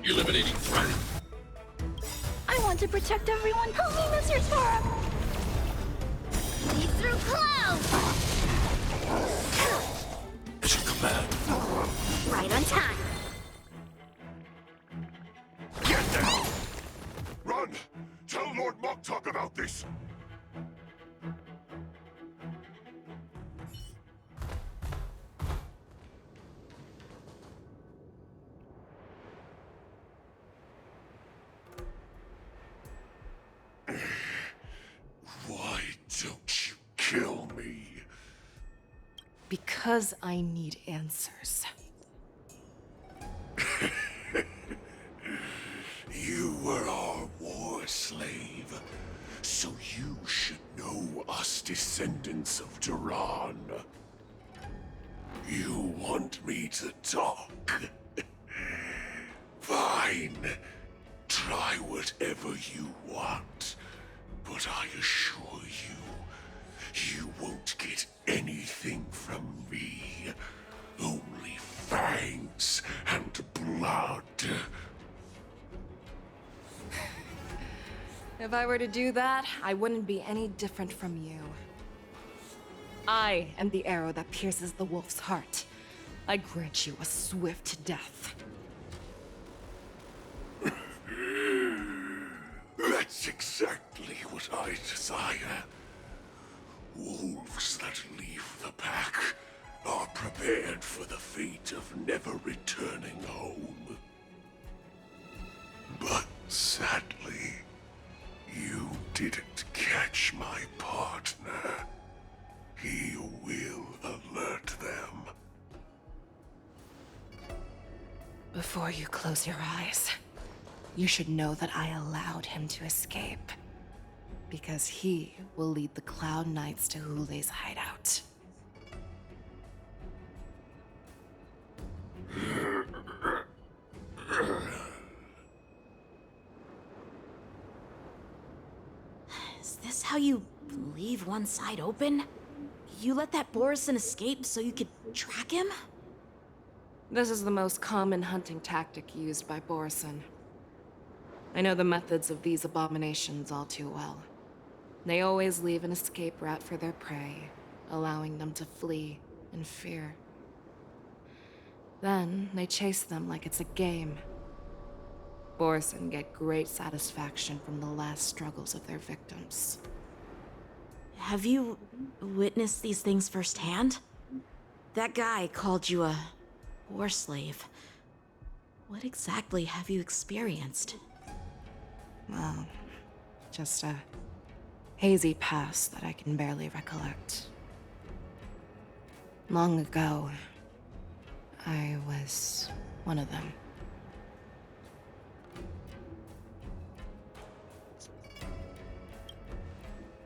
Eliminating threat. I want to protect everyone. Help me, Mr. Sora! Lead through cloud! It's your command. Right on time. Get them! Run! Tell Lord Moktok about this! Why don't you kill me? Because I need answers. You were our war slave, so you should know us descendants of Duran. You want me to talk? Fine. Try whatever you want, but I assure you, you won't get anything from me. Only fangs and blood. If I were to do that, I wouldn't be any different from you. I am the arrow that pierces the wolf's heart. I grant you a swift death. That's exactly what I desire. Wolves that leave the pack are prepared for the fate of never returning home. But sadly, you didn't catch my partner. He will alert them. Before you close your eyes, you should know that I allowed him to escape. Because he will lead the Cloud Knights to Hule's hideout. Is this how you leave one side open? You let that Borison escape so you could track him? This is the most common hunting tactic used by Borison. I know the methods of these abominations all too well. They always leave an escape route for their prey, allowing them to flee in fear. Then, they chase them like it's a game. Borison get great satisfaction from the last struggles of their victims. Have you witnessed these things firsthand? That guy called you a war slave. What exactly have you experienced? Well, just a hazy past that I can barely recollect. Long ago, I was one of them.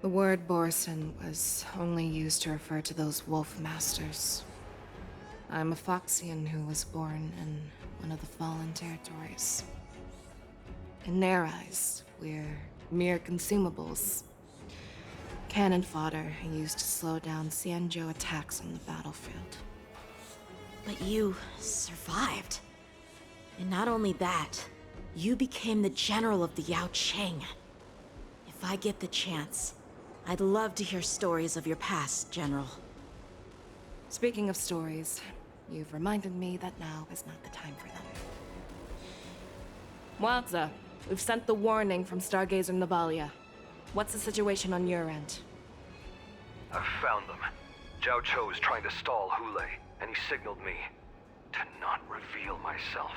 The word Borison was only used to refer to those wolf masters. I'm a Foxian who was born in one of the fallen territories. In their eyes, we're mere consumables. Cannon fodder used to slow down Xianzhou attacks on the battlefield. But you survived. And not only that, you became the general of the Yao Cheng. If I get the chance, I'd love to hear stories of your past, General. Speaking of stories, you've reminded me that now is not the time for them. Wadza, we've sent the warning from Stargazer Navalia. What's the situation on your end? I've found them. Zhao Cho is trying to stall Hule, and he signaled me to not reveal myself.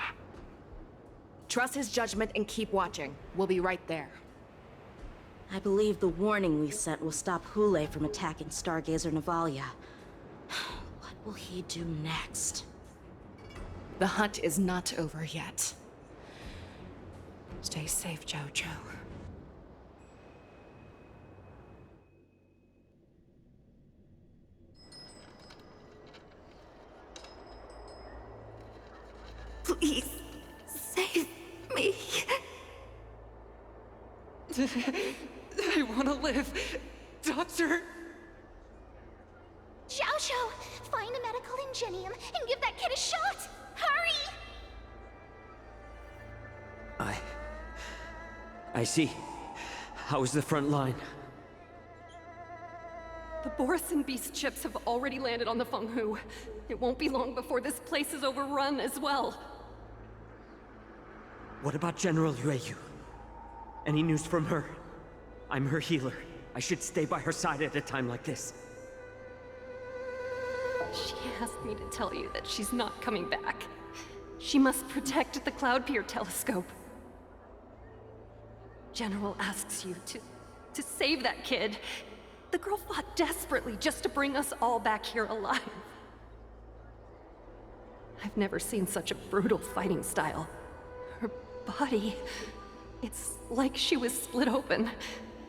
Trust his judgment and keep watching. We'll be right there. I believe the warning we sent will stop Hule from attacking Stargazer Navalia. What will he do next? The hunt is not over yet. Stay safe, Zhao Cho. Please, save me. I want to live. Doctor! Xiao, find a medical ingenium and give that kid a shot! Hurry! I see. How is the front line? The Borison beast ships have already landed on the Fenghu. It won't be long before this place is overrun as well. What about General Yueyu? Any news from her? I'm her healer. I should stay by her side at a time like this. She asked me to tell you that she's not coming back. She must protect the Cloud Pier telescope. General asks you to save that kid. The girl fought desperately just to bring us all back here alive. I've never seen such a brutal fighting style. Her body, it's like she was split open.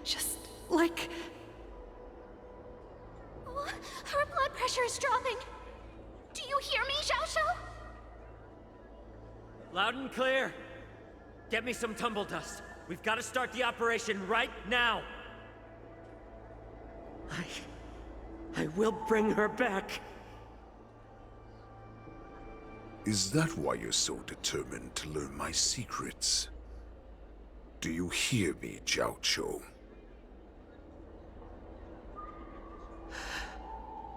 Just like... Oh, her blood pressure is dropping. Do you hear me, Xiao Shao? Loud and clear. Get me some tumble dust. We've got to start the operation right now. I will bring her back. Is that why you're so determined to learn my secrets? Do you hear me, Jiao Chou?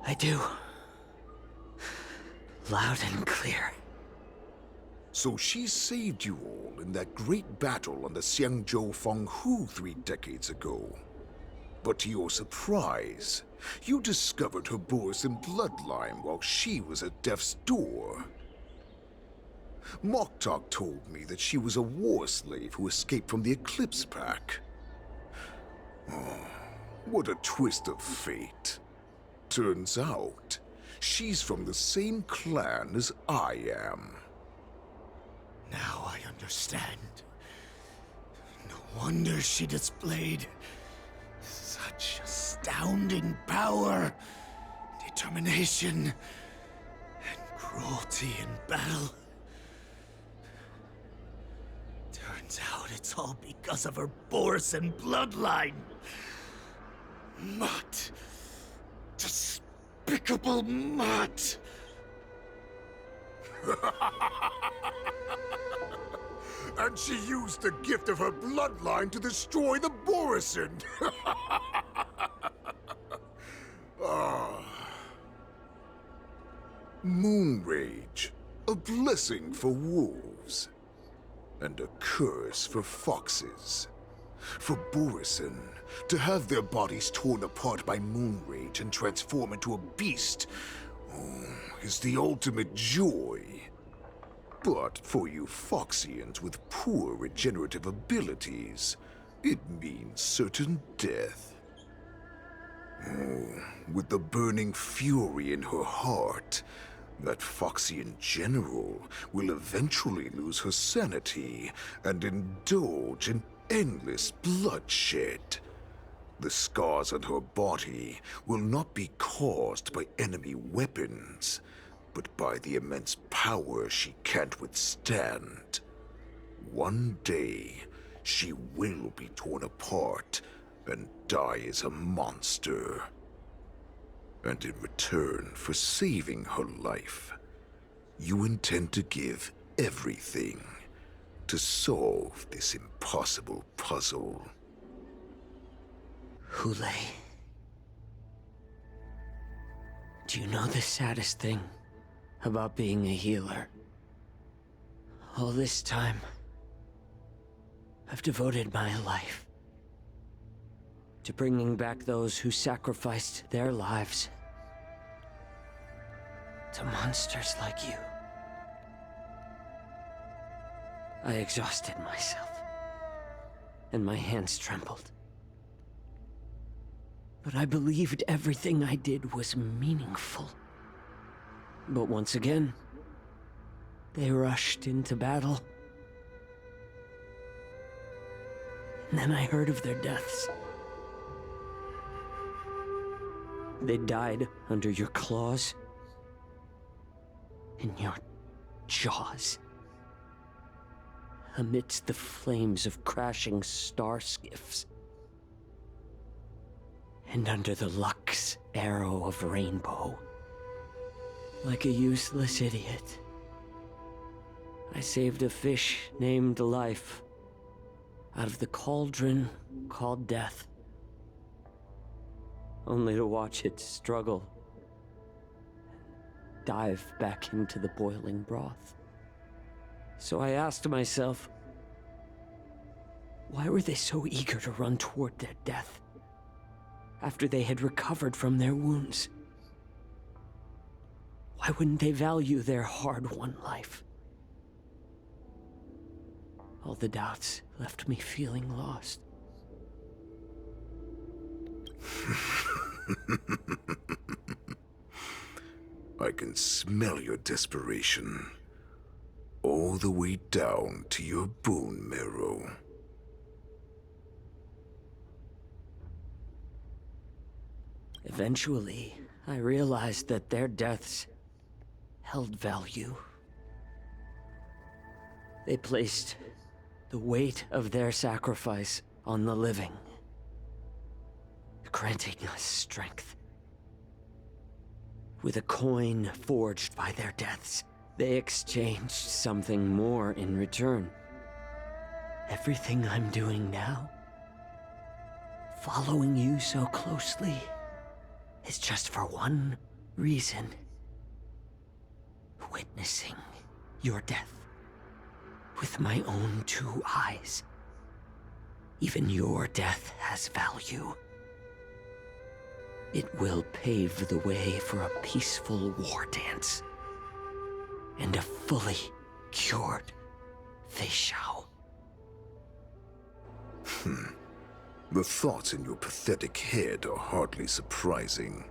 I do. Loud and clear. So she saved you all in that great battle on the Xiangzhou Fenghu 3 decades ago. But to your surprise, you discovered her Borison bloodline while she was at death's door. Moktok told me that she was a war slave who escaped from the Eclipse Pack. Oh, what a twist of fate. Turns out, she's from the same clan as I am. Now I understand. No wonder she displayed such astounding power, determination, and cruelty in battle. Turns out it's all because of her Borison bloodline. Mutt. Despicable mutt. And she used the gift of her bloodline to destroy the Borison! Moon Rage, a blessing for wolves, and a curse for foxes. For Borison, to have their bodies torn apart by Moon Rage and transform into a beast, is the ultimate joy. But for you Foxians with poor regenerative abilities, it means certain death. With the burning fury in her heart, that Foxian general will eventually lose her sanity and indulge in endless bloodshed. The scars on her body will not be caused by enemy weapons, but by the immense power she can't withstand. One day, she will be torn apart and die as a monster. And in return for saving her life, you intend to give everything to solve this impossible puzzle. Hule. Do you know the saddest thing about being a healer? All this time, I've devoted my life to bringing back those who sacrificed their lives to monsters like you. I exhausted myself, and my hands trembled. But I believed everything I did was meaningful. But once again, they rushed into battle. And then I heard of their deaths. They died under your claws, in your jaws, amidst the flames of crashing star skiffs, and under the Lux arrow of Rainbow. Like a useless idiot, I saved a fish named Life. out of the cauldron called death, only to watch it struggle, dive back into the boiling broth. So I asked myself, why were they so eager to run toward their death after they had recovered from their wounds? Why wouldn't they value their hard-won life? All the doubts left me feeling lost. I can smell your desperation, all the way down to your bone marrow. Eventually, I realized that their deaths held value. They placed the weight of their sacrifice on the living, granting us strength. With a coin forged by their deaths, they exchanged something more in return. Everything I'm doing now, following you so closely, is just for one reason: witnessing your death with my own two eyes. Even your death has value. It will pave the way for a peaceful war dance and a fully cured Fei Shao. The thoughts in your pathetic head are hardly surprising.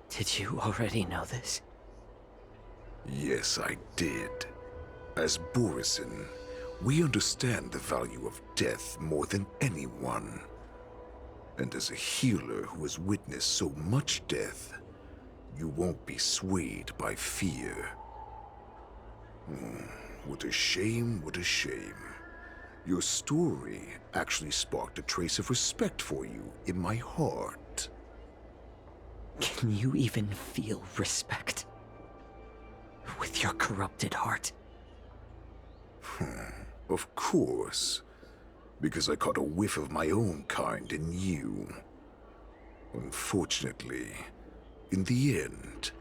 Did you already know this? Yes, I did. As Borisin, we understand the value of death more than anyone. And as a healer who has witnessed so much death, you won't be swayed by fear. What a shame, what a shame. Your story actually sparked a trace of respect for you in my heart. Can you even feel respect with your corrupted heart? Of course, because I caught a whiff of my own kind in you. Unfortunately, in the end,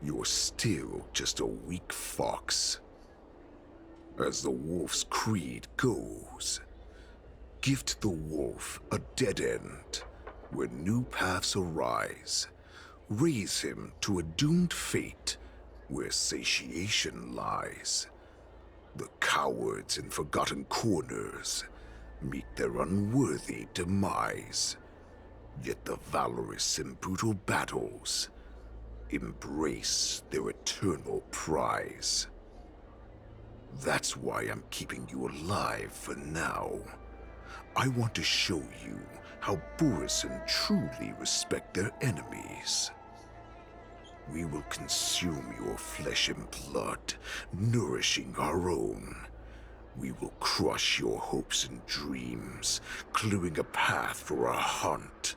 you're still just a weak fox. As the wolf's creed goes, gift the wolf a dead end where new paths arise. Raise him to a doomed fate where satiation lies. The cowards in forgotten corners meet their unworthy demise. Yet the valorous in brutal battles embrace their eternal prize. That's why I'm keeping you alive for now. I want to show you how Borisin truly respect their enemies. We will consume your flesh and blood, nourishing our own. We will crush your hopes and dreams, clearing a path for our hunt.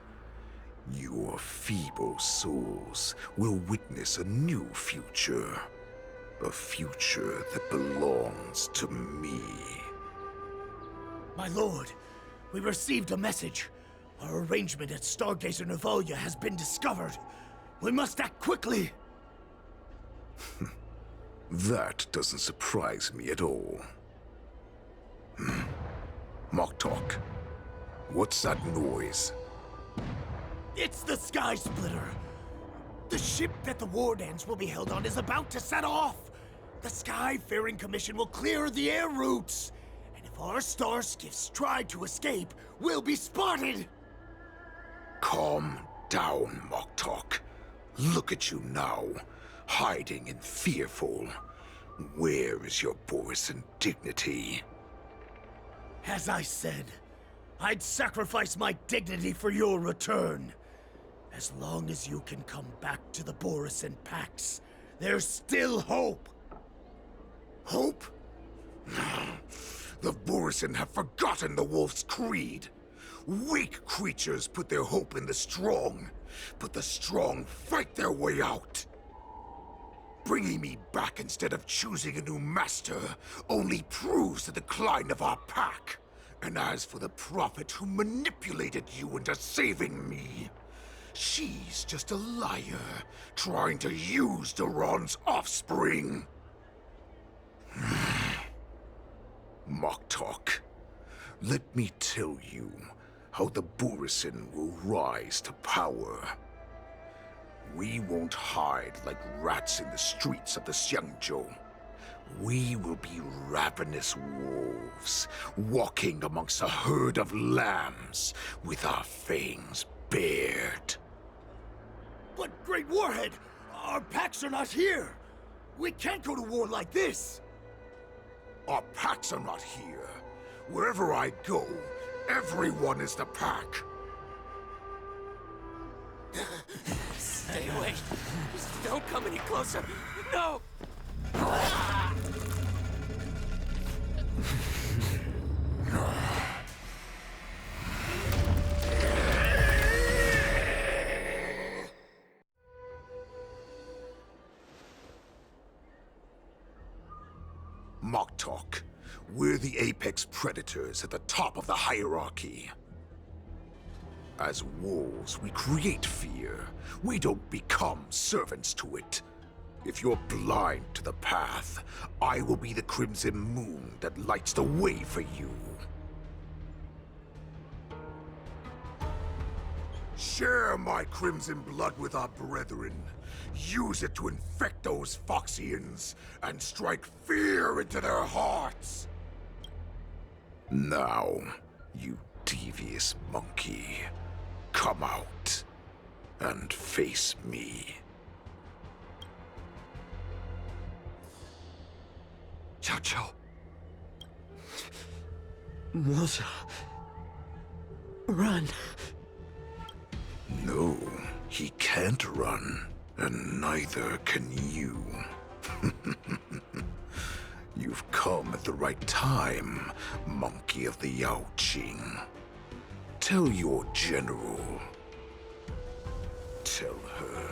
Your feeble souls will witness a new future. A future that belongs to me. My lord, we received a message. Our arrangement at Stargazer Navalia has been discovered. We must act quickly. That doesn't surprise me at all. Moktok, what's that noise? It's the Sky Splitter. The ship that the war dance will be held on is about to set off. The Skyfaring Commission will clear the air routes. And if our star skiffs try to escape, we'll be spotted. Calm down, Moktok. Look at you now, hiding and fearful. Where is your Borisin dignity? As I said, I'd sacrifice my dignity for your return. As long as you can come back to the Borisin Pax, there's still hope. Hope? The Borisin have forgotten the wolf's creed. Weak creatures put their hope in the strong, but the strong fight their way out. Bringing me back instead of choosing a new master only proves the decline of our pack. And as for the prophet who manipulated you into saving me, she's just a liar, trying to use Duran's offspring. Mock talk. Let me tell you how the Burisin will rise to power. We won't hide like rats in the streets of the Xiangzhou. We will be ravenous wolves, walking amongst a herd of lambs with our fangs bared. But, Great Warhead, our packs are not here. We can't go to war like this. Our packs are not here. Wherever I go, everyone is the pack. Stay away. Just don't come any closer. No! Mock talk. We're the apex predators at the top of the hierarchy. As wolves, we create fear. We don't become servants to it. If you're blind to the path, I will be the crimson moon that lights the way for you. Share my crimson blood with our brethren. Use it to infect those Foxians and strike fear into their hearts. Now, you devious monkey, come out and face me. Chow Chow. Moza. Run. No, he can't run, and neither can you. You've come at the right time, monkey of the Yao Qing. Tell your general. Tell her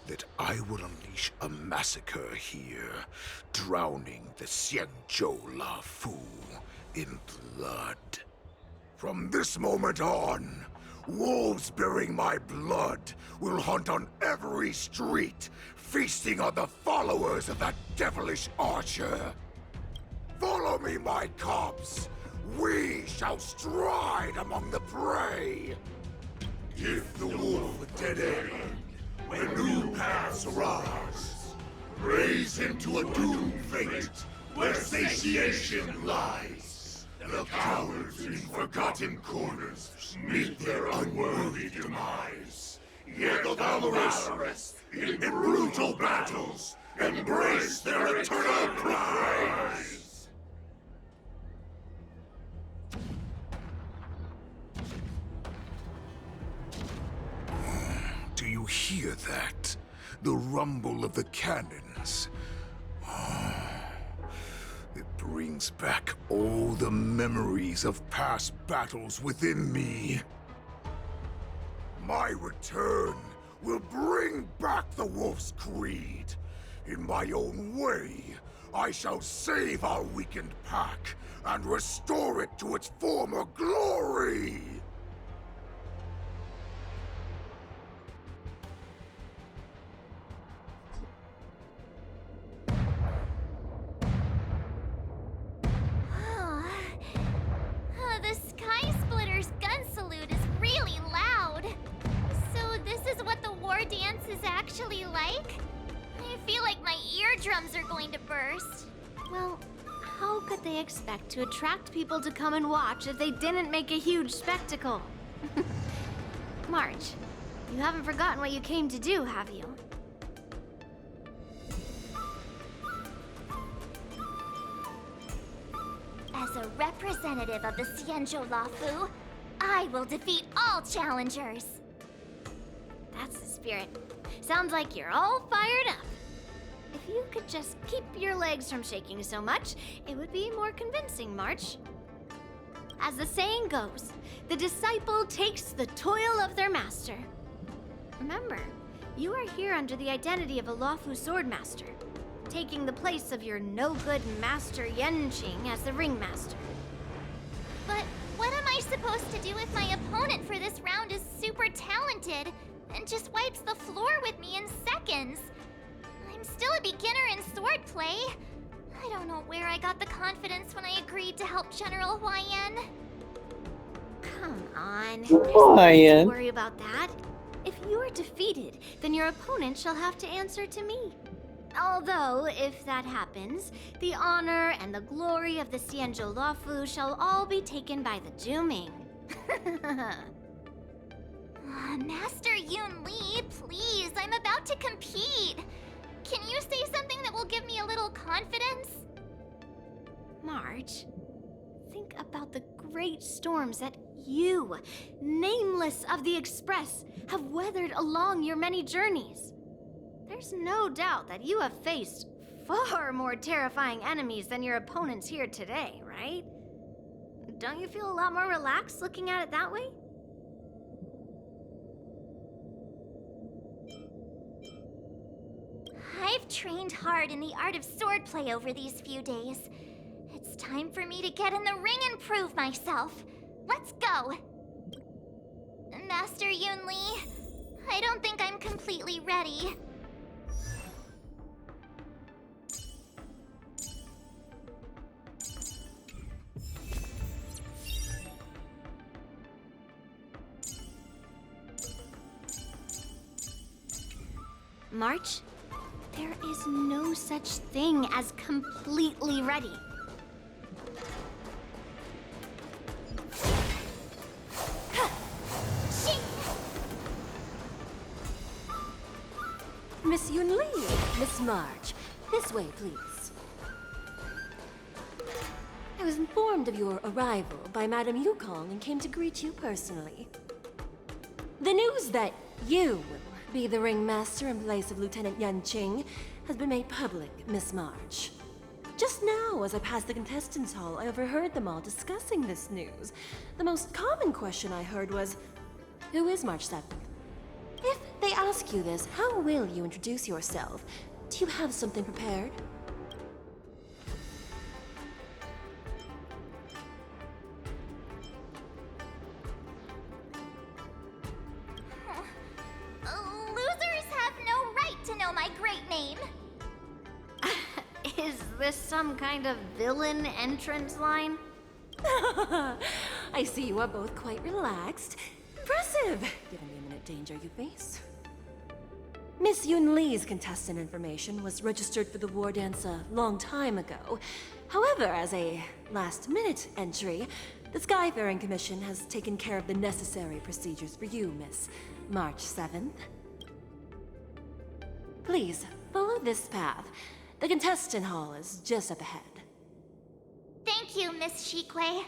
that I will unleash a massacre here, drowning the Xiangzhou Lafu in blood. From this moment on, wolves bearing my blood will hunt on every street, feasting on the followers of that devilish archer. Follow me, my cubs. We shall stride among the prey. Give the wolf a dead end when new paths arise. Raise him to a doomed fate where satiation lies. The cowards in forgotten corners meet their unworthy demise. Yet the valorous in brutal battles embrace their eternal prize. Do you hear that? The rumble of the cannons. It brings back all the memories of past battles within me. My return will bring back the Wolf's Creed. In my own way, I shall save our weakened pack and restore it to its former glory! The Sky Splitter's gun salute is really loud. So this is what the war dance is actually like? I feel like my eardrums are going to burst. Well, how could they expect to attract people to come and watch if they didn't make a huge spectacle? March, you haven't forgotten what you came to do, have you? As a representative of the Xianzhou Lafu, I will defeat all challengers. That's the spirit. Sounds like you're all fired up. If you could just keep your legs from shaking so much, it would be more convincing, March. As the saying goes, the disciple takes the toil of their master. Remember, you are here under the identity of a Lafu swordmaster, taking the place of your no-good master Yenqing as the ringmaster. But supposed to do if my opponent for this round is super talented and just wipes the floor with me in seconds? I'm still a beginner in swordplay. I don't know where I got the confidence when I agreed to help General Huayan. Come on, there's no need to worry about that. If you are defeated, then your opponent shall have to answer to me. Although, if that happens, the honor and the glory of the Xianzhou Luofu shall all be taken by the Zhuming. Master Yun Li, please, I'm about to compete. Can you say something that will give me a little confidence? March, think about the great storms that you, nameless of the Express, have weathered along your many journeys. There's no doubt that you have faced far more terrifying enemies than your opponents here today, right? Don't you feel a lot more relaxed looking at it that way? I've trained hard in the art of swordplay over these few days. It's time for me to get in the ring and prove myself. Let's go! Master Yun Li, I don't think I'm completely ready. March, there is no such thing as completely ready. Miss Yun Li, Miss March, this way, please. I was informed of your arrival by Madame Yukong and came to greet you personally. The news that you will be the ringmaster in place of Lieutenant Yan Qing has been made public, Miss March. Just now, as I passed the contestants' hall, I overheard them all discussing this news. The most common question I heard was, who is March 7th? If they ask you this, how will you introduce yourself? Do you have something prepared? Losers have no right to know my great name. Is this some kind of villain entrance line? I see you are both quite relaxed. Impressive, given the imminent danger you face. Miss Yun Li's contestant information was registered for the war dance a long time ago. However, as a last-minute entry, the Skyfaring Commission has taken care of the necessary procedures for you, Miss March 7th. Please, follow this path. The contestant hall is just up ahead. Thank you, Miss Shikwe.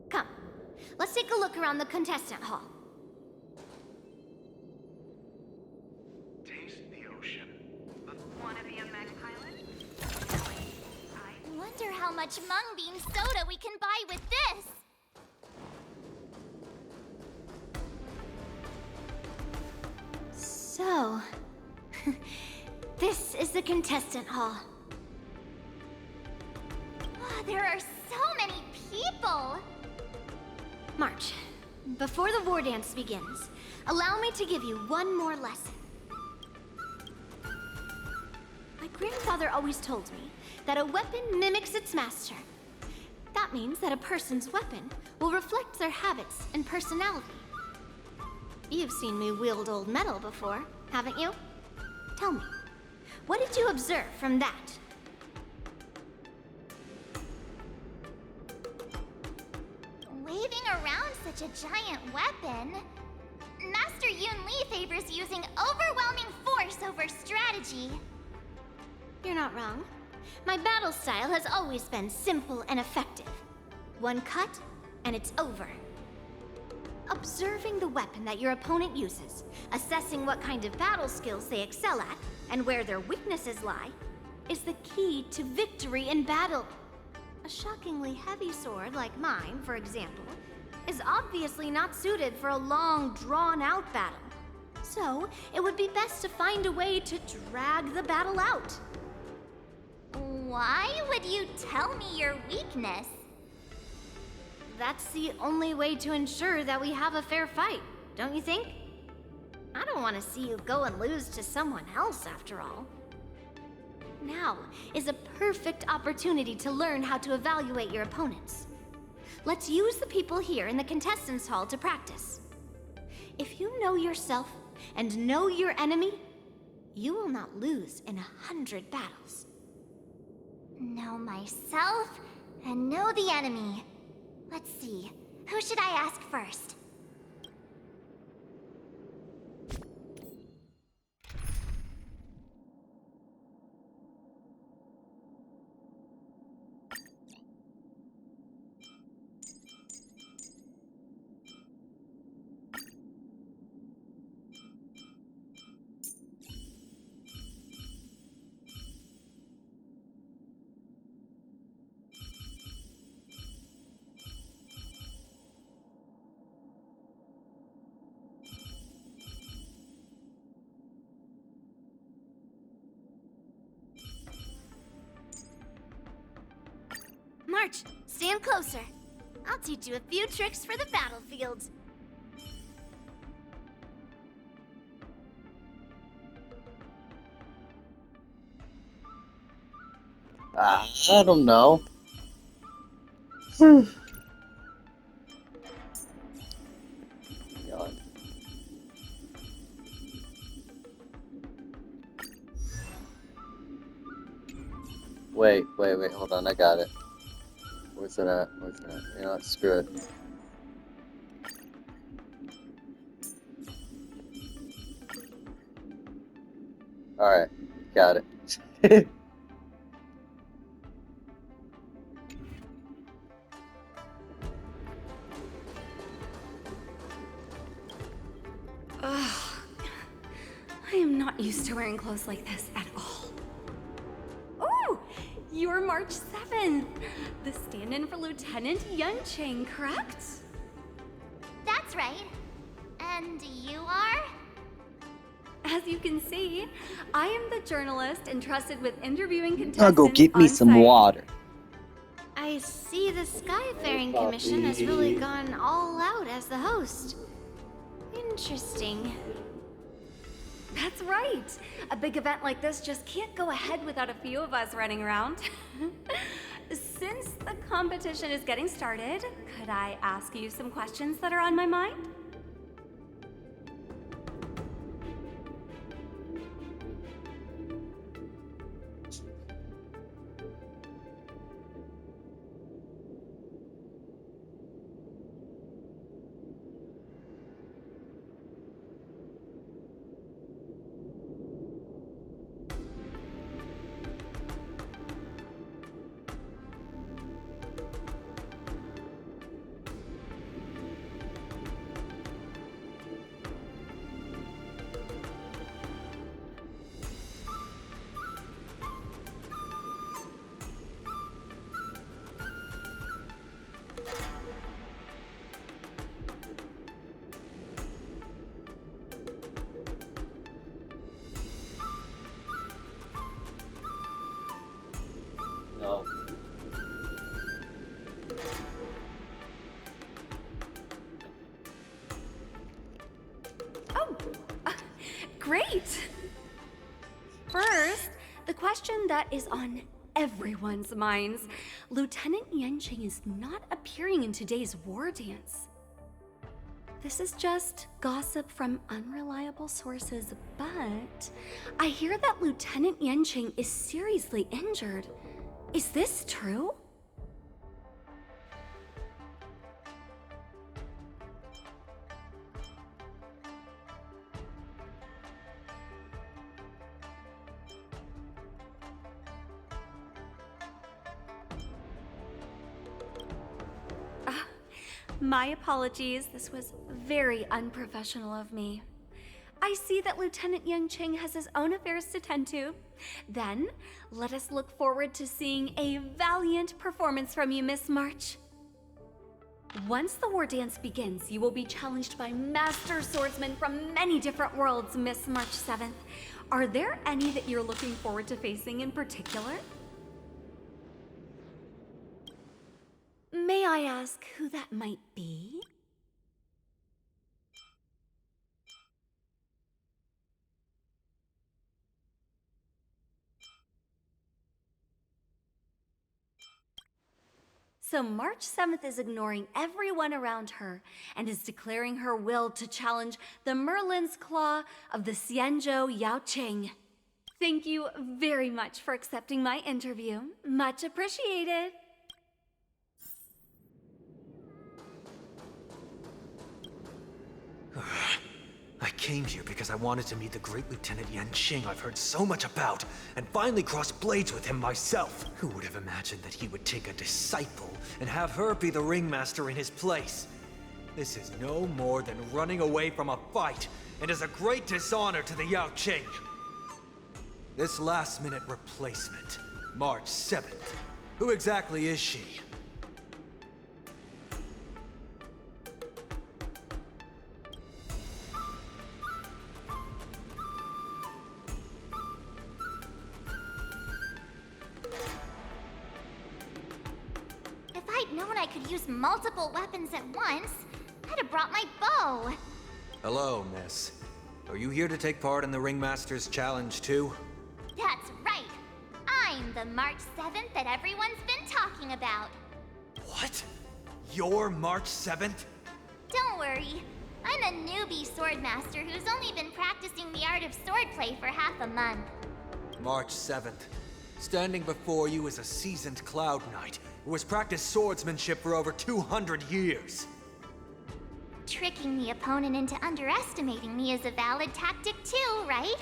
Come, let's take a look around the contestant hall. Taste the ocean. Wanna be a mech pilot? Wonder how much mung bean soda we can buy with this. So, this is the contestant hall. There are so many people! March, before the war dance begins, allow me to give you one more lesson. My grandfather always told me that a weapon mimics its master. That means that a person's weapon will reflect their habits and personality. You've seen me wield old metal before, haven't you? Tell me, what did you observe from that? Waving around such a giant weapon, Master Yun Li favors using overwhelming force over strategy. You're not wrong. My battle style has always been simple and effective. One cut, and it's over. Observing the weapon that your opponent uses, assessing what kind of battle skills they excel at, and where their weaknesses lie, is the key to victory in battle. A shockingly heavy sword like mine, for example, is obviously not suited for a long, drawn-out battle. So, it would be best to find a way to drag the battle out. Why would you tell me your weakness? That's the only way to ensure that we have a fair fight, don't you think? I don't want to see you go and lose to someone else, after all. Now is a perfect opportunity to learn how to evaluate your opponents. Let's use the people here in the contestants hall to practice. If you know yourself and know your enemy, you will not lose in 100 battles. Know myself and know the enemy. Let's see, who should I ask first? March, stand closer. I'll teach you a few tricks for the battlefield. I don't know. God. Wait, hold on, I got it. Where's it at? You know what, screw it. Alright, got it. Ugh. I am not used to wearing clothes like this at all. Oh, you're March 7th, the stand-in for Lieutenant Yuncheng, correct? That's right. And you are? As you can see, I am the journalist entrusted with interviewing contestants. I'll go get me on some site. water. I see the Skyfaring Commission has really gone all out as the host. Interesting. That's right. A big event like this just can't go ahead without a few of us running around. Since the competition is getting started, could I ask you some questions that are on my mind? No. Oh, great! First, the question that is on everyone's minds. Lieutenant Yanqing is not appearing in today's war dance. This is just gossip from unreliable sources, but I hear that Lieutenant Yanqing is seriously injured. Is this true? My apologies. This was very unprofessional of me. I see that Lieutenant Yuncheng has his own affairs to tend to. Then, let us look forward to seeing a valiant performance from you, Miss March. Once the war dance begins, you will be challenged by master swordsmen from many different worlds, Miss March 7th. Are there any that you're looking forward to facing in particular? May I ask who that might be? So March 7th is ignoring everyone around her and is declaring her will to challenge the Merlin's Claw of the Xianzhou Yaoqing. Thank you very much for accepting my interview. Much appreciated. I came here because I wanted to meet the great Lieutenant Yanqing I've heard so much about, and finally cross blades with him myself. Who would have imagined that he would take a disciple and have her be the ringmaster in his place? This is no more than running away from a fight, and is a great dishonor to the Yaoqing. This last-minute replacement, March 7th. Who exactly is she? If I'd known I could use multiple weapons at once, I'd have brought my bow. Hello, miss. Are you here to take part in the Ringmaster's Challenge too? That's right. I'm the March 7th that everyone's been talking about. What? You're March 7th? Don't worry. I'm a newbie swordmaster who's only been practicing the art of swordplay for half a month. March 7th. Standing before you is a seasoned Cloud Knight who has practiced swordsmanship for over 200 years. Tricking the opponent into underestimating me is a valid tactic too, right?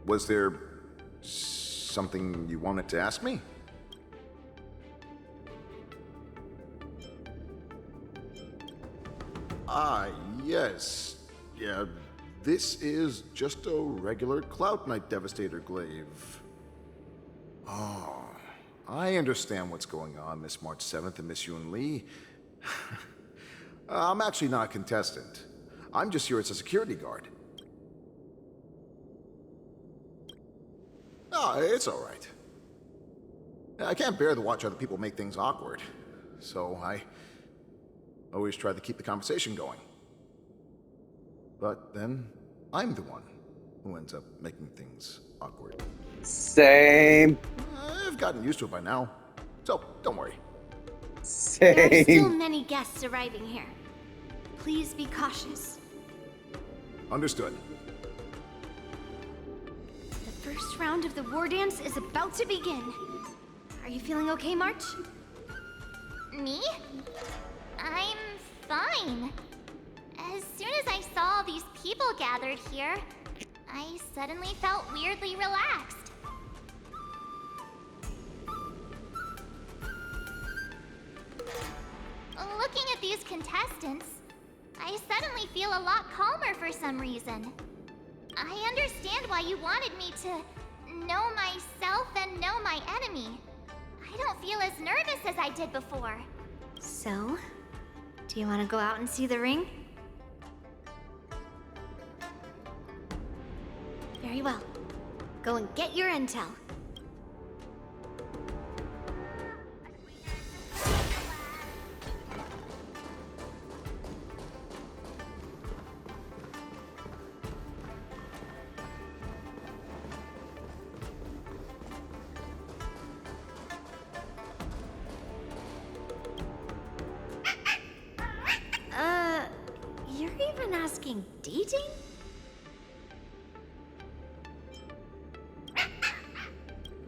Was there something you wanted to ask me? Ah, yes. Yeah, this is just a regular Cloud Knight Devastator glaive. Oh, I understand what's going on, Miss March 7th and Miss Yun Li. I'm actually not a contestant. I'm just here as a security guard. Oh, it's all right. I can't bear to watch other people make things awkward, so I always try to keep the conversation going. But then, I'm the one who ends up making things awkward. Same. I've gotten used to it by now, so don't worry. There are still Same. many guests arriving here. Please be cautious. Understood. The first round of the war dance is about to begin. Are you feeling okay, March? Me? I'm fine. As soon as I saw all these people gathered here, I suddenly felt weirdly relaxed. Looking at these contestants, I suddenly feel a lot calmer for some reason. I understand why you wanted me to know myself and know my enemy. I don't feel as nervous as I did before. So, do you want to go out and see the ring? Very well. Go and get your intel. You're even asking dating?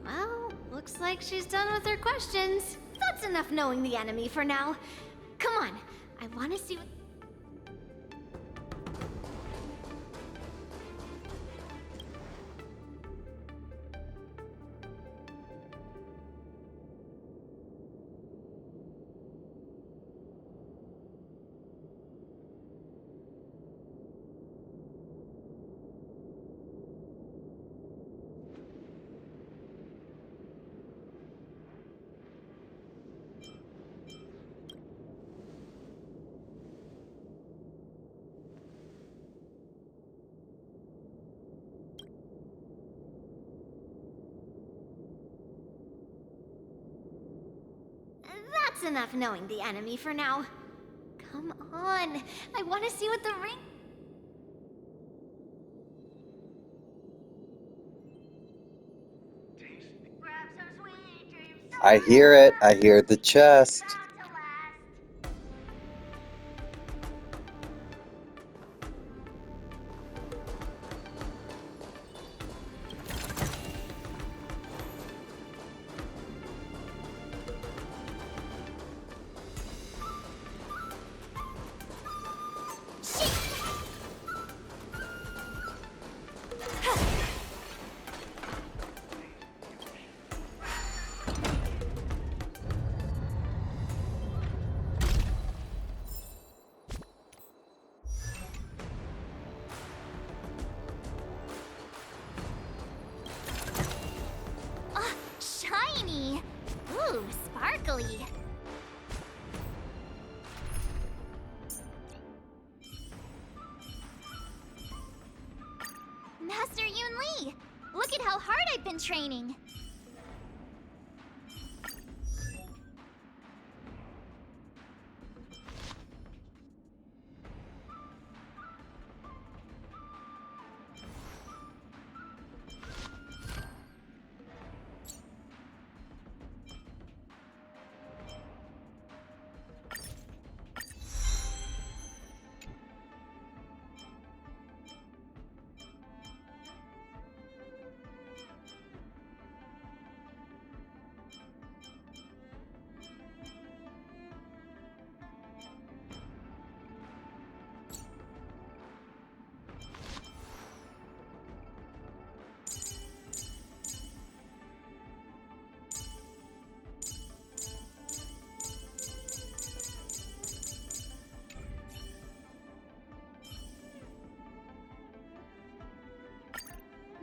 Well, looks like she's done with her questions. That's enough knowing the enemy for now. Come on, I want to see what... enough knowing the enemy for now. Come on, I want to see what the ring... Grab some sweet dreams. I hear it. I hear the chest. Shiny! Ooh, sparkly. Master Yun Li! Look at how hard I've been training!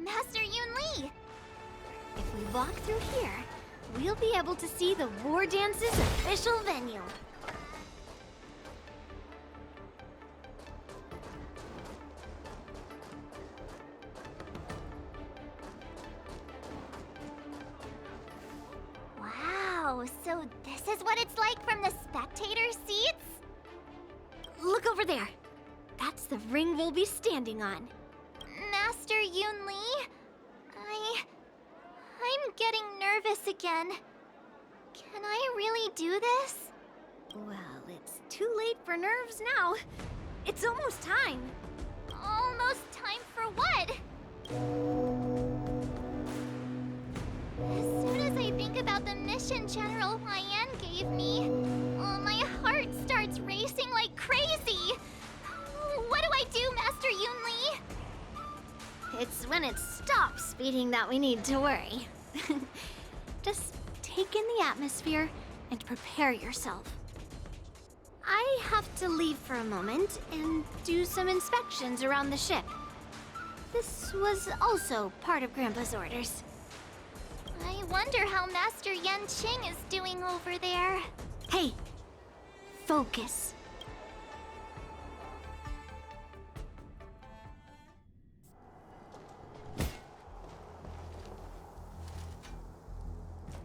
Master Yun Li! If we walk through here, we'll be able to see the War Dance's official venue. Wow, so this is what it's like from the spectator seats? Look over there. That's the ring we'll be standing on. Master Yun Li? I'm getting nervous again. Can I really do this? Well, it's too late for nerves now. It's almost time. Almost time for what? As soon as I think about the mission General Hyan gave me, my heart starts racing like crazy. What do I do, Master Yun Li? It's when it stops beating that we need to worry. Just take in the atmosphere and prepare yourself. I have to leave for a moment and do some inspections around the ship. This was also part of Grandpa's orders. I wonder how Master Yan Qing is doing over there. Hey, focus.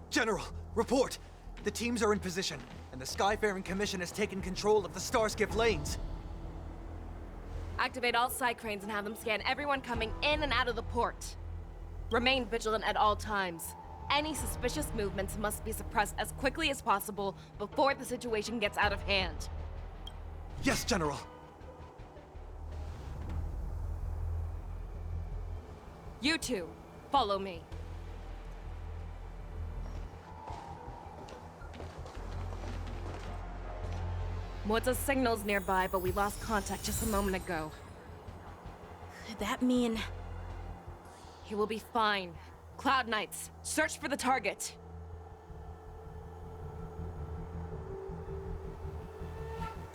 General, report! The teams are in position, and the Skyfaring Commission has taken control of the Starskip lanes. Activate all side cranes and have them scan everyone coming in and out of the port. Remain vigilant at all times. Any suspicious movements must be suppressed as quickly as possible before the situation gets out of hand. Yes, General! You two, follow me. Moza's signal's nearby, but we lost contact just a moment ago. Could that mean... He will be fine. Cloud Knights, search for the target.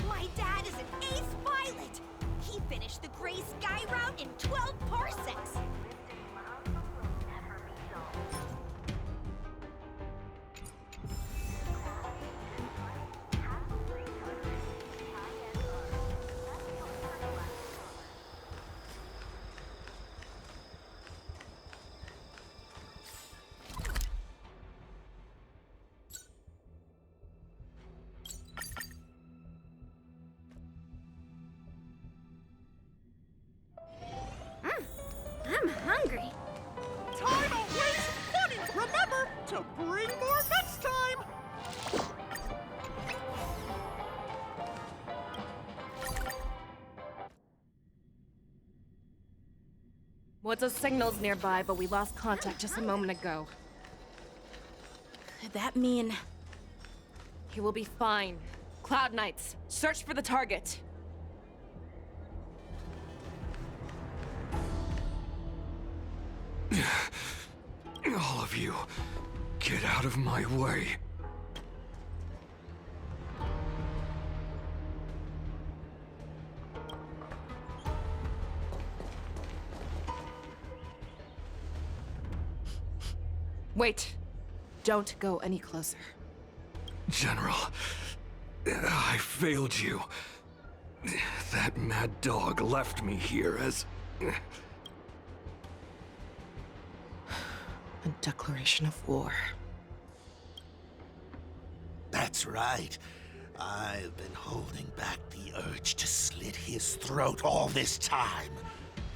My dad is an ace pilot! He finished the Gray Sky route in 12 parsecs! What's signals nearby, but we lost contact just a moment ago. Could that mean... He will be fine. Cloud Knights, search for the target. All of you, get out of my way. Wait. Don't go any closer. General, I failed you. That mad dog left me here as... A declaration of war. That's right. I've been holding back the urge to slit his throat all this time.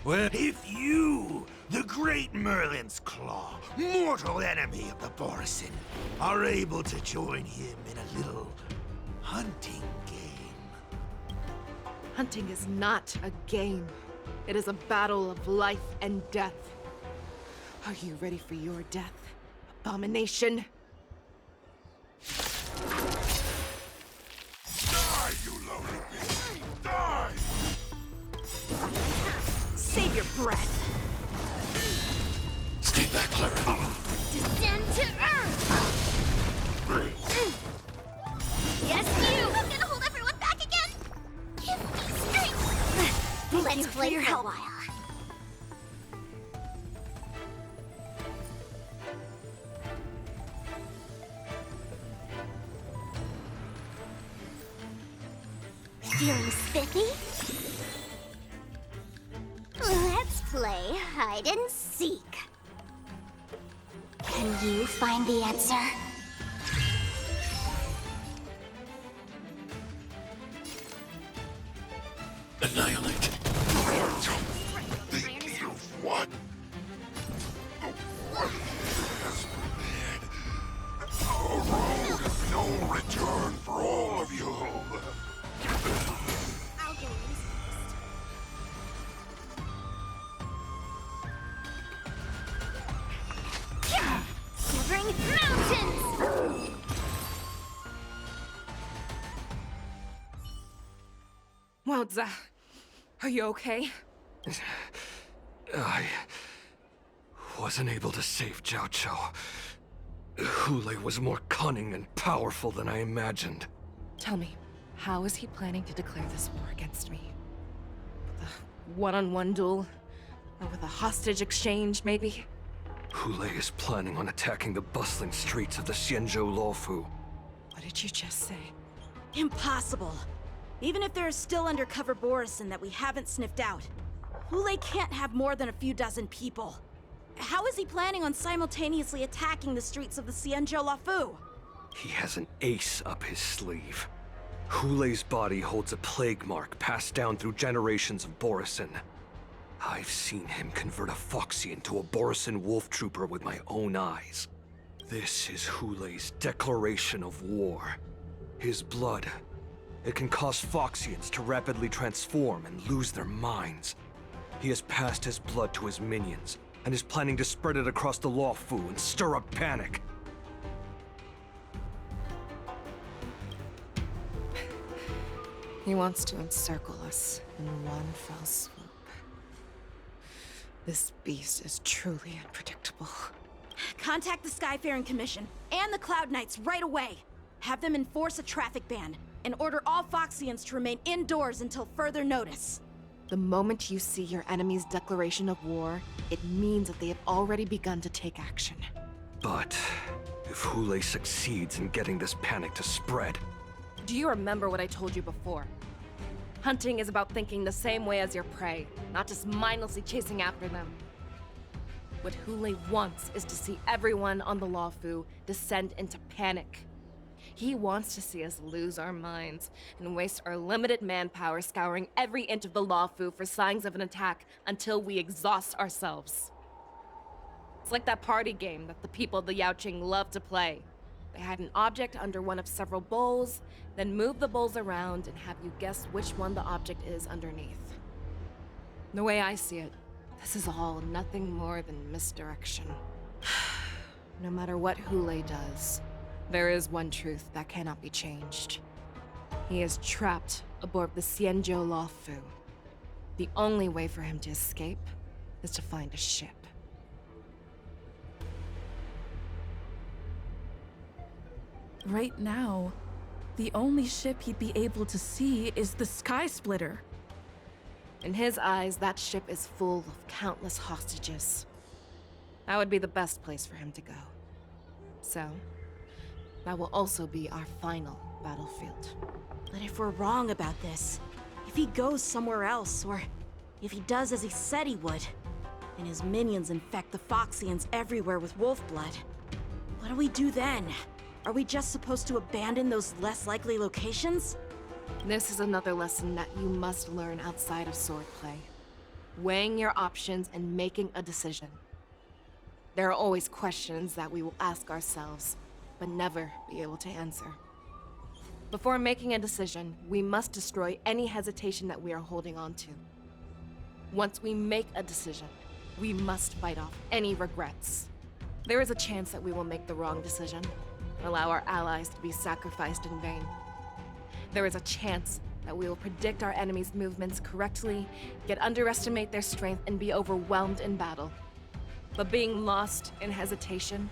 Well, if you, the great Merlin's Claw, mortal enemy of the Borison, are able to join him in a little hunting game. Hunting is not a game. It is a battle of life and death. Are you ready for your death, abomination? Die, you lonely beast! Die! Save your breath. Stay back, Clara. Descend to Earth! Yes, you! I'm gonna hold everyone back again! Give me strength! Let's play for a while. Feeling spiffy? Let's play hide and seek. Can you find the answer? Annihilate. Think you've won. What has prepared a road of no return for all of you. I'll go Severing mountains! Wowza. Are you okay? I wasn't able to save Jiao Chou. Hule was more cunning and powerful than I imagined. Tell me, how is he planning to declare this war against me? With a one-on-one duel? Or with a hostage exchange, maybe? Hule is planning on attacking the bustling streets of the Xianzhou Luofu. What did you just say? Impossible. Even if there is still undercover Borison that we haven't sniffed out, Hule can't have more than a few dozen people. How is he planning on simultaneously attacking the streets of the Xianzhou Luofu? He has an ace up his sleeve. Hule's body holds a plague mark passed down through generations of Borison. I've seen him convert a Foxy into a Borison wolf trooper with my own eyes. This is Hule's declaration of war. His blood. It can cause Foxians to rapidly transform and lose their minds. He has passed his blood to his minions, and is planning to spread it across the Luofu and stir up panic. He wants to encircle us in one fell swoop. This beast is truly unpredictable. Contact the Skyfaring Commission and the Cloud Knights right away. Have them enforce a traffic ban and order all Foxians to remain indoors until further notice. The moment you see your enemy's declaration of war, it means that they have already begun to take action. But if Hule succeeds in getting this panic to spread... Do you remember what I told you before? Hunting is about thinking the same way as your prey, not just mindlessly chasing after them. What Hule wants is to see everyone on the Luofu descend into panic. He wants to see us lose our minds and waste our limited manpower scouring every inch of the Luofu for signs of an attack until we exhaust ourselves. It's like that party game that the people of the Yaoqing love to play. They hide an object under one of several bowls, then move the bowls around and have you guess which one the object is underneath. The way I see it, This is all nothing more than misdirection. No matter what Hule does, there is one truth that cannot be changed. He is trapped aboard the Xianzhou Luofu. The only way for him to escape is to find a ship. Right now, the only ship he'd be able to see is the Sky Splitter. In his eyes, that ship is full of countless hostages. That would be the best place for him to go. So, that will also be our final battlefield. But if we're wrong about this, if he goes somewhere else, or if he does as he said he would, and his minions infect the Foxians everywhere with wolf blood, what do we do then? Are we just supposed to abandon those less likely locations? This is another lesson that you must learn outside of swordplay. Weighing your options and making a decision. There are always questions that we will ask ourselves, but never be able to answer. Before making a decision, we must destroy any hesitation that we are holding on to. Once we make a decision, we must fight off any regrets. There is a chance that we will make the wrong decision, allow our allies to be sacrificed in vain. There is a chance that we will predict our enemies' movements correctly, yet underestimate their strength and be overwhelmed in battle. But being lost in hesitation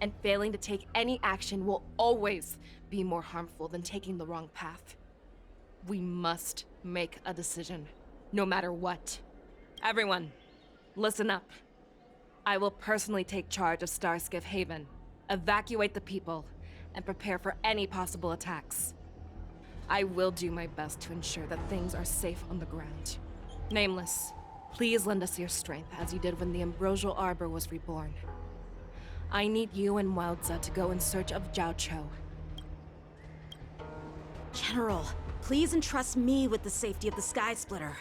and failing to take any action will always be more harmful than taking the wrong path. We must make a decision, no matter what. Everyone, listen up. I will personally take charge of Starskiff Haven, evacuate the people, and prepare for any possible attacks. I will do my best to ensure that things are safe on the ground. Nameless, please lend us your strength as you did when the Ambrosial Arbor was reborn. I need you and Wildza to go in search of Zhao Cho. General, please entrust me with the safety of the Sky Splitter.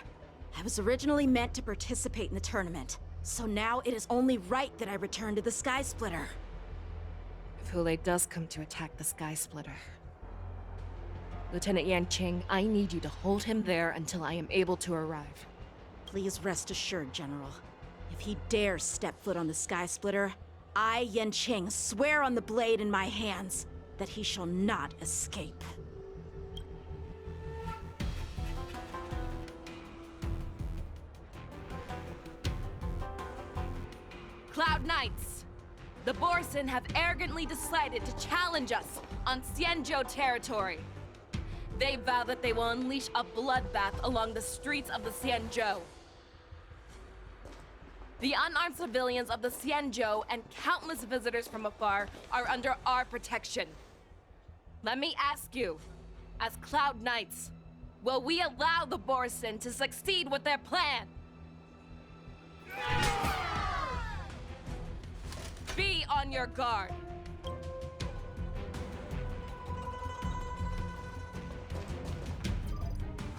I was originally meant to participate in the tournament, so now it is only right that I return to the Sky Splitter. If Hule does come to attack the Sky Splitter, Lieutenant Yanqing, I need you to hold him there until I am able to arrive. Please rest assured, General. If he dares step foot on the Sky Splitter, I, Yanqing, swear on the blade in my hands that he shall not escape. Cloud Knights! The Borson have arrogantly decided to challenge us on Xianzhou territory. They vow that they will unleash a bloodbath along the streets of the Xianzhou. The unarmed civilians of the Xianzhou and countless visitors from afar are under our protection. Let me ask you, as Cloud Knights, will we allow the Borson to succeed with their plan? Be on your guard.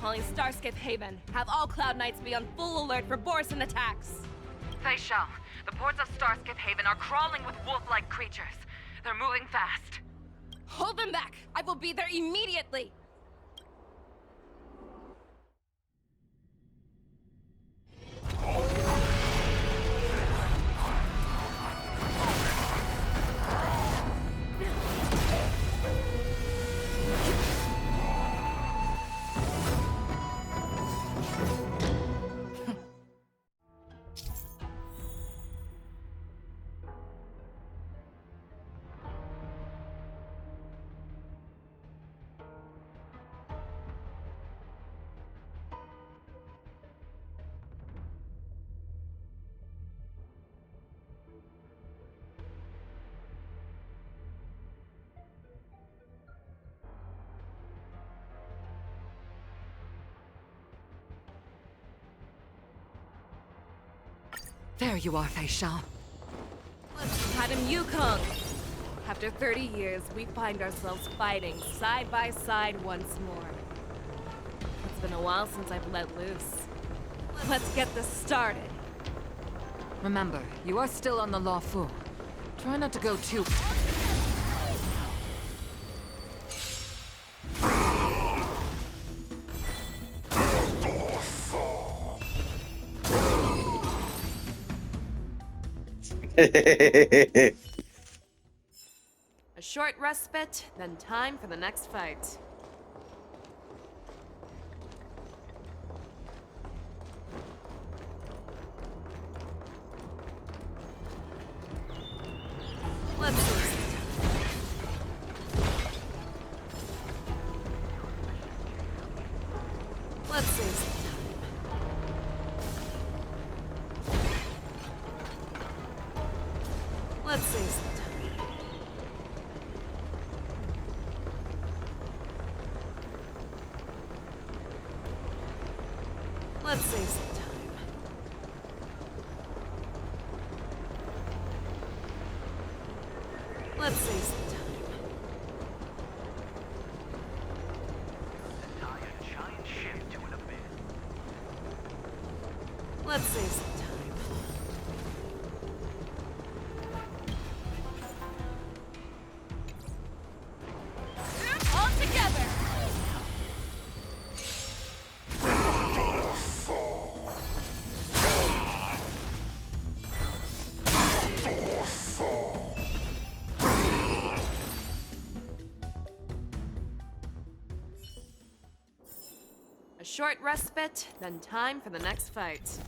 Calling Starskiff Haven. Have all Cloud Knights be on full alert for Borson attacks. Fei Shao, the ports of Starskiff Haven are crawling with wolf-like creatures. They're moving fast. Hold them back! I will be there immediately! There you are, Fei Shao. Madam Yukong! After 30 years, we find ourselves fighting side by side once more. It's been a while since I've let loose. Let's get this started. Remember, you are still on the Luofu. Try not to go too... A short respite, then time for the next fight. Let's see. Let's see. Let's see some time. Let's see some time. Let's see some time. Let's see some time. All together. A short respite, then time for the next fight.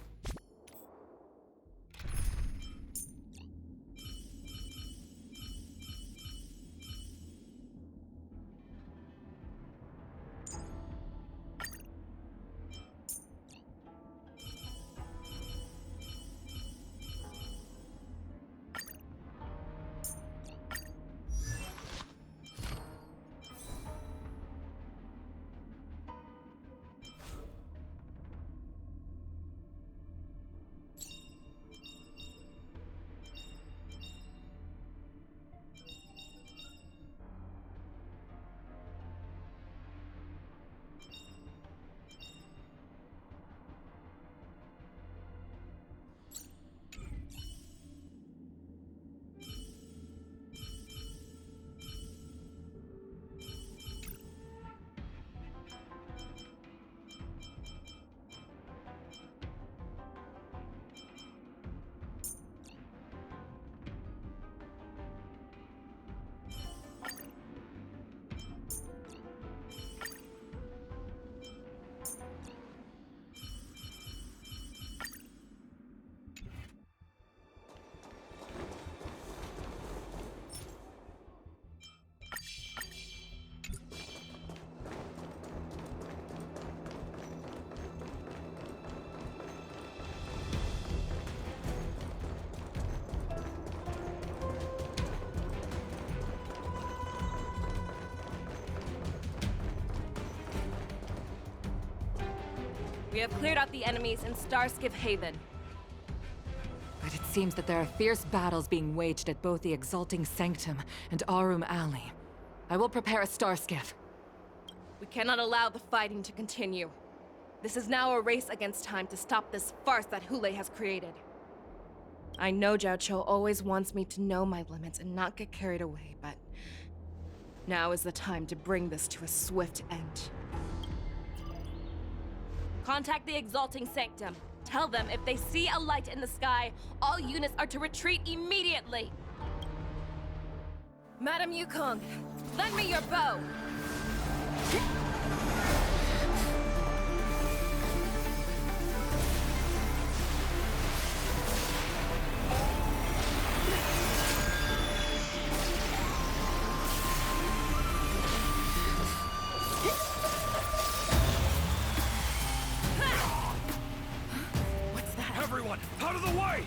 We have cleared out the enemies in Starskiff Haven. But it seems that there are fierce battles being waged at both the Exalting Sanctum and Arum Alley. I will prepare a Starskiff. We cannot allow the fighting to continue. This is now a race against time to stop this farce that Hule has created. I know Jiao Cho always wants me to know my limits and not get carried away, but now is the time to bring this to a swift end. Contact the Exalting Sanctum. Tell them if they see a light in the sky, all units are to retreat immediately. Madam Yukong, lend me your bow. Everyone, out of the way!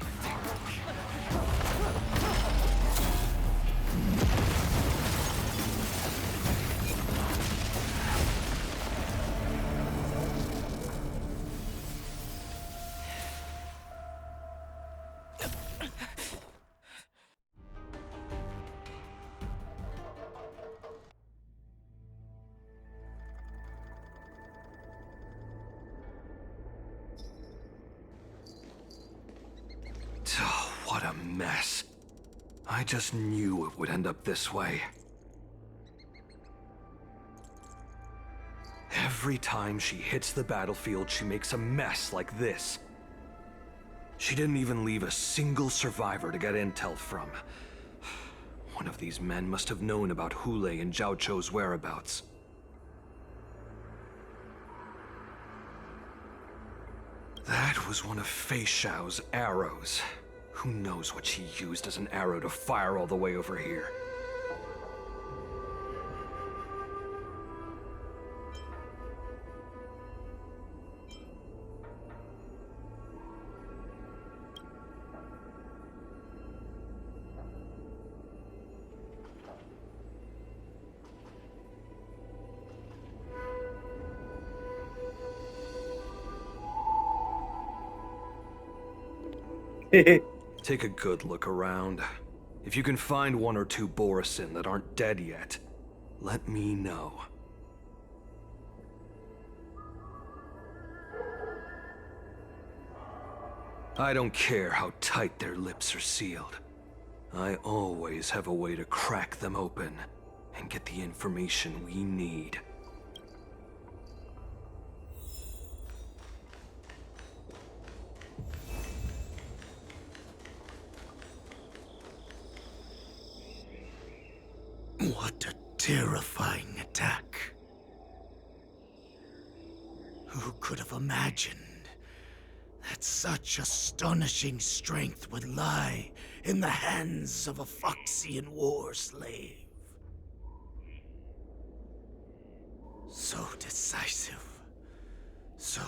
What a mess. I just knew it would end up this way. Every time she hits the battlefield, she makes a mess like this. She didn't even leave a single survivor to get intel from. One of these men must have known about Hulei and Zhao Chou's whereabouts. That was one of Fei Xiao's arrows. Who knows what she used as an arrow to fire all the way over here? Take a good look around. If you can find one or two Borisin that aren't dead yet, let me know. I don't care how tight their lips are sealed. I always have a way to crack them open and get the information we need. What a terrifying attack. Who could have imagined that such astonishing strength would lie in the hands of a Foxian war slave? So decisive, so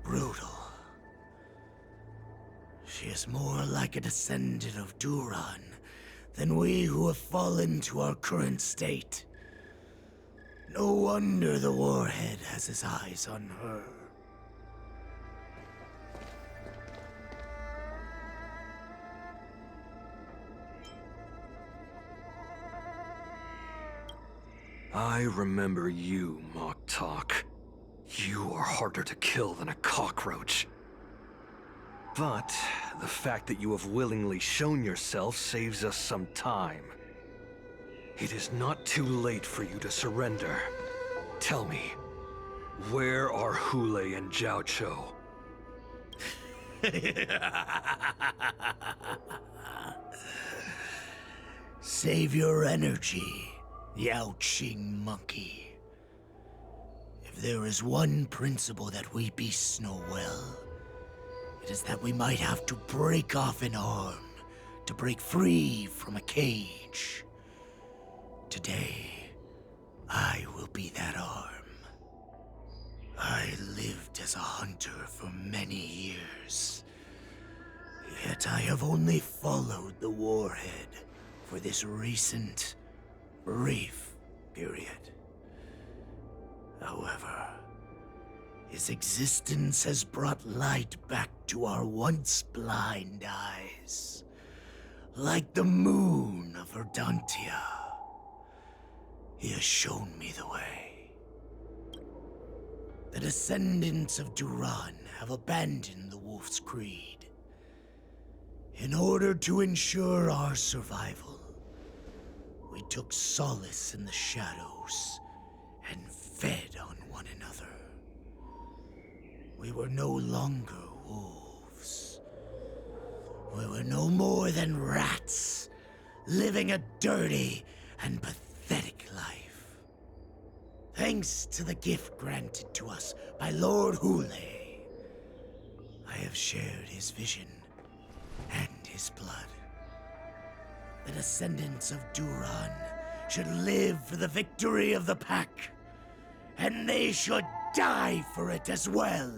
brutal. She is more like a descendant of Duran than we who have fallen to our current state. No wonder the Warhead has his eyes on her. I remember you, Mock Talk. You are harder to kill than a cockroach. But the fact that you have willingly shown yourself saves us some time. It is not too late for you to surrender. Tell me, where are Hulei and Zhao Chou? Save your energy, Yao Qing monkey. If there is one principle that we beasts know well, it is that we might have to break off an arm to break free from a cage. Today, I will be that arm. I lived as a hunter for many years, yet I have only followed the Warhead for this recent, brief period. However, his existence has brought light back to our once blind eyes, like the moon of Verdantia. He has shown me the way. The descendants of Duran have abandoned the Wolf's Creed. In order to ensure our survival, we took solace in the shadows and fed on one another. We were no longer wolves. We were no more than rats, living a dirty and pathetic life. Thanks to the gift granted to us by Lord Hulei, I have shared his vision and his blood. The descendants of Duran should live for the victory of the pack, and they should die for it as well.